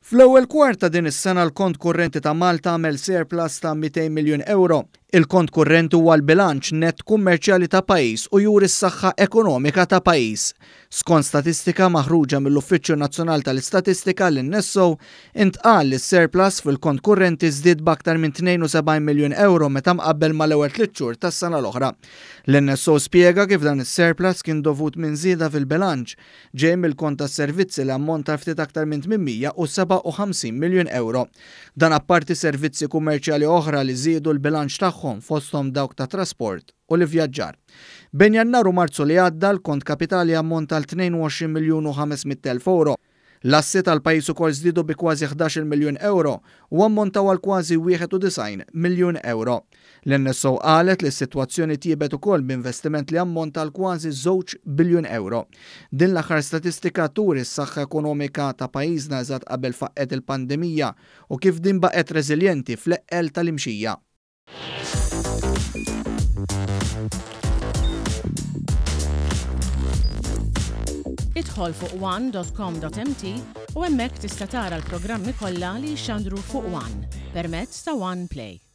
Fl-ewwel kwart ta' din is-sena l-kont kurrenti ta' Malta għamel surplus ta' 200 miljun euro. Il-kont kurrenti huwa l-bilanċ net kummerċjali ta' pajjiż u juri s-saħħa ekonomika ta' pajjiż. Skont statistika maħruġa mill-Uffiċċju Nazzjonali tal-Istatistika l-NSO intqal li s-surplus fil-kont kurrenti żdied b'aktar minn 72 miljun euro meta mqabbel mal-ewwel 3 xhur tas-sena l-oħra. L-NSO spjega kif dan is-surplus kien dovut minn żieda fil-bilanċ ġej mill-kont tas-servizzi li ammonta ftit aktar minn 857 miljun euro. Dan apparti servizzi kummerċjali oħra li żiedu l-bilanċ tagħhom fosthom dawk ta' trasport u l-ivvjaġġar. Bejn Jannar u Marzu li għadda l-kont kapitali ammonta l 22 miljun u 500 elf euro. L-assi tal-pajjiż ukoll żdiedu bi kważi 11 miljun euro u ammontaw għal kważi 91 miljun euro. L-NSO qalet li s-sitwazzjoni tiebet ukoll b'investiment li ammonta għal kważi 2 biljun euro. Din l-aħħar statistika turi s-saħħa ekonomika ta' pajjiżna eżatt qabel faqqet il-pandemija u kif din baqgħet reżiljenti fl-eqqel tal-imxija. Idħol fuq one.com.mt u hemmhekk tista' tara l-programmi kollha li jxandru fuq One permezz ta' One Play.